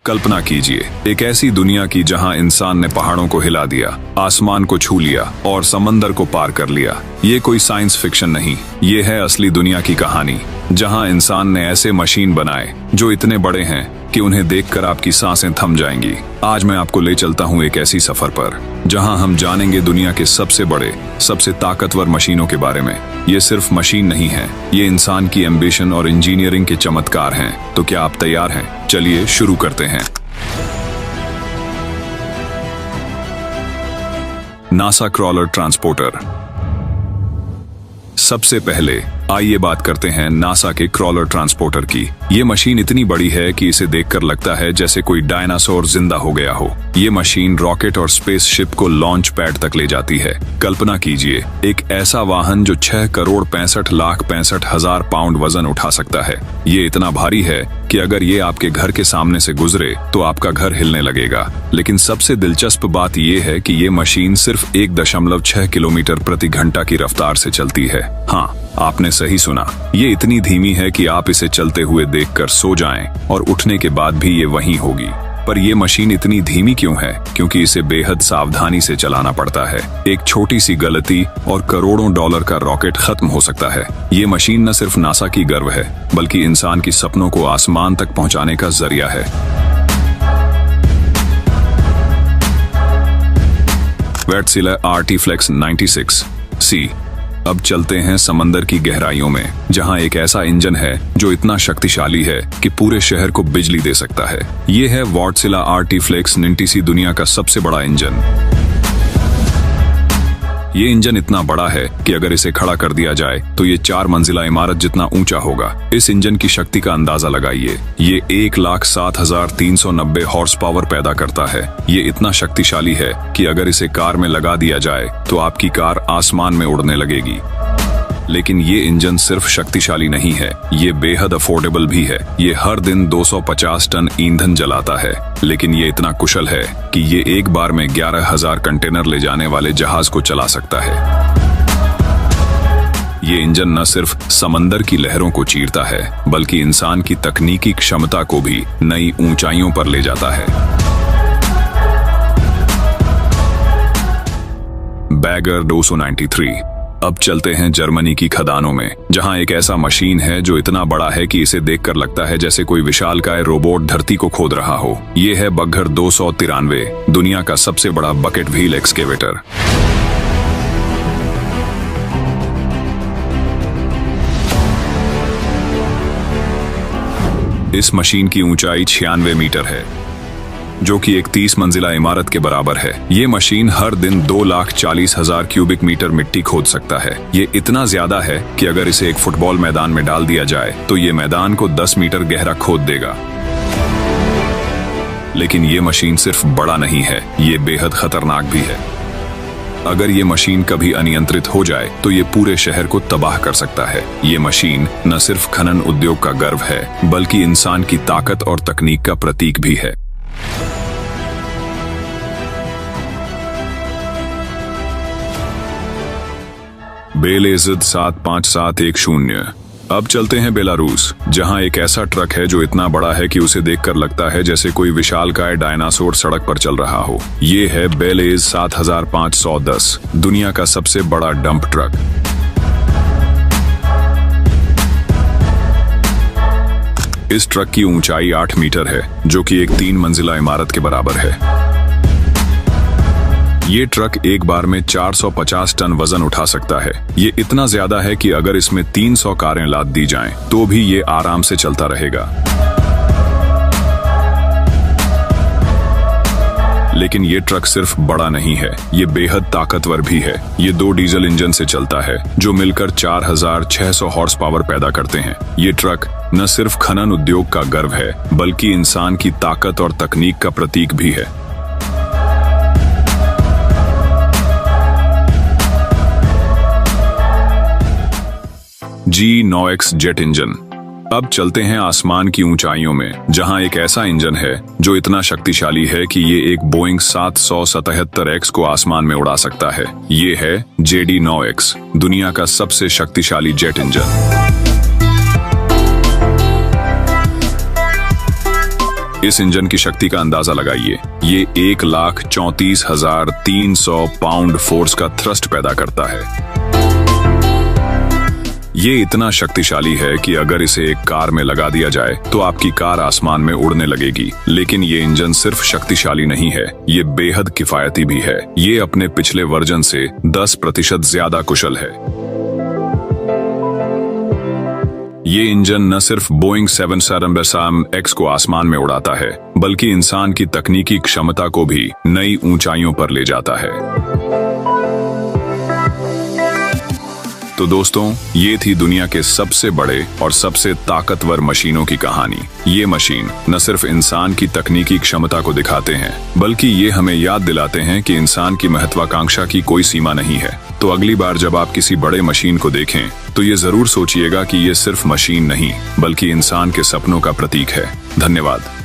कल्पना कीजिए एक ऐसी दुनिया की जहां इंसान ने पहाड़ों को हिला दिया, आसमान को छू लिया और समंदर को पार कर लिया। ये कोई साइंस फिक्शन नहीं, ये है असली दुनिया की कहानी, जहां इंसान ने ऐसे मशीन बनाए जो इतने बड़े हैं कि उन्हें देखकर आपकी सांसें थम जाएंगी। आज मैं आपको ले चलता हूं एक ऐसी सफर पर जहां हम जानेंगे दुनिया के सबसे बड़े, सबसे ताकतवर मशीनों के बारे में। ये सिर्फ मशीन नहीं है, ये इंसान की एम्बिशन और इंजीनियरिंग के चमत्कार हैं। तो क्या आप तैयार हैं? चलिए शुरू करते हैं। NASA crawler transporter. सबसे पहले आइए बात करते हैं नासा के क्रॉलर ट्रांसपोर्टर की। ये मशीन इतनी बड़ी है कि इसे देखकर लगता है जैसे कोई डायनासोर जिंदा हो गया हो। ये मशीन रॉकेट और स्पेसशिप को लॉन्च पैड तक ले जाती है। कल्पना कीजिए एक ऐसा वाहन जो 6,65,65,000 पाउंड वजन उठा सकता है। ये इतना भारी है कि अगर ये आपके घर के सामने से गुजरे तो आपका घर हिलने लगेगा। लेकिन सबसे दिलचस्प बात यह है कि ये मशीन सिर्फ 1.6 किलोमीटर प्रति घंटा की रफ्तार से चलती है। हाँ, आपने सही सुना, ये इतनी धीमी है कि आप इसे चलते हुए देखकर सो जाएं और उठने के बाद भी ये वहीं होगी। पर ये मशीन इतनी धीमी क्यों है? क्योंकि इसे बेहद सावधानी से चलाना पड़ता है। एक छोटी सी गलती और करोड़ों डॉलर का रॉकेट खत्म हो सकता है। ये मशीन न सिर्फ नासा की गर्व है, बल्कि इंसान की सपनों को आसमान तक पहुंचाने का जरिया है। वैटसिला आर्टिफ्लेक्स 96C। अब चलते हैं समंदर की गहराइयों में, जहां एक ऐसा इंजन है जो इतना शक्तिशाली है कि पूरे शहर को बिजली दे सकता है। ये है वैटसिला आर्टिफ्लेक्स 96C, दुनिया का सबसे बड़ा इंजन। ये इंजन इतना बड़ा है कि अगर इसे खड़ा कर दिया जाए तो ये 4 मंजिला इमारत जितना ऊंचा होगा। इस इंजन की शक्ति का अंदाजा लगाइए। ये 1,07,390 हॉर्स पावर पैदा करता है। ये इतना शक्तिशाली है कि अगर इसे कार में लगा दिया जाए तो आपकी कार आसमान में उड़ने लगेगी। लेकिन ये इंजन सिर्फ शक्तिशाली नहीं है, ये बेहद अफोर्डेबल भी है। ये हर दिन 250 टन ईंधन जलाता है। लेकिन ये इतना कुशल है कि ये एक बार में 11,000 कंटेनर ले जाने वाले जहाज को चला सकता है। ये इंजन न सिर्फ समंदर की लहरों को चीरता है, बल्कि इंसान की तकनीकी क्षमता को भी नई ऊंचाइयों पर ले जाता है। बैगर 293। अब चलते हैं जर्मनी की खदानों में, जहां एक ऐसा मशीन है जो इतना बड़ा है कि इसे देखकर लगता है जैसे कोई विशालकाय रोबोट धरती को खोद रहा हो। ये है बग्घर 293, दुनिया का सबसे बड़ा बकेट व्हील एक्सकेवेटर। इस मशीन की ऊंचाई 96 मीटर है, जो कि एक 30 मंजिला इमारत के बराबर है। ये मशीन हर दिन 2,40,000 क्यूबिक मीटर मिट्टी खोद सकता है। ये इतना ज्यादा है कि अगर इसे एक फुटबॉल मैदान में डाल दिया जाए तो ये मैदान को 10 मीटर गहरा खोद देगा। लेकिन ये मशीन सिर्फ बड़ा नहीं है, ये बेहद खतरनाक भी है। अगर ये मशीन कभी अनियंत्रित हो जाए तो ये पूरे शहर को तबाह कर सकता है। ये मशीन न सिर्फ खनन उद्योग का गर्व है, बल्कि इंसान की ताकत और तकनीक का प्रतीक भी है। बेलेज़िद 75710। अब चलते हैं बेलारूस, जहां एक ऐसा ट्रक है जो इतना बड़ा है कि उसे देखकर लगता है जैसे कोई विशालकाय डायनासोर सड़क पर चल रहा हो। ये है बेलेज 7510, दुनिया का सबसे बड़ा डंप ट्रक। इस ट्रक की ऊंचाई 8 मीटर है, जो कि एक 3 मंजिला इमारत के बराबर है। ये ट्रक एक बार में 450 टन वजन उठा सकता है। ये इतना ज्यादा है कि अगर इसमें 300 कारें लाद दी जाएं, तो भी ये आराम से चलता रहेगा। लेकिन ये ट्रक सिर्फ बड़ा नहीं है, ये बेहद ताकतवर भी है। ये 2 डीजल इंजन से चलता है, जो मिलकर 4,600 हॉर्स पावर पैदा करते हैं। ये ट्रक न सिर्फ खनन उद्योग का गर्व है, बल्कि इंसान की ताकत और तकनीक का प्रतीक भी है। G9X jet engine. अब चलते हैं आसमान की ऊंचाइयों में, जहां एक ऐसा इंजन है जो इतना शक्तिशाली है कि ये एक बोइंग 777X को आसमान में उड़ा सकता है। ये है JD9X, दुनिया का सबसे शक्तिशाली जेट इंजन। इस इंजन की शक्ति का अंदाजा लगाइए। ये 1,34,300 पाउंड फोर्स का थ्रस्ट पैदा करता है। ये इतना शक्तिशाली है कि अगर इसे एक कार में लगा दिया जाए तो आपकी कार आसमान में उड़ने लगेगी। लेकिन ये इंजन सिर्फ शक्तिशाली नहीं है, ये बेहद किफायती भी है। ये अपने पिछले वर्जन से 10% ज्यादा कुशल है। ये इंजन न सिर्फ बोइंग 747X को आसमान में उड़ाता है, बल्कि इंसान की तकनीकी क्षमता को भी नई ऊंचाइयों पर ले जाता है। तो दोस्तों, ये थी दुनिया के सबसे बड़े और सबसे ताकतवर मशीनों की कहानी। ये मशीन न सिर्फ इंसान की तकनीकी क्षमता को दिखाते हैं, बल्कि ये हमें याद दिलाते हैं कि इंसान की महत्वाकांक्षा की कोई सीमा नहीं है। तो अगली बार जब आप किसी बड़े मशीन को देखें तो ये जरूर सोचिएगा कि ये सिर्फ मशीन नहीं, बल्कि इंसान के सपनों का प्रतीक है। धन्यवाद।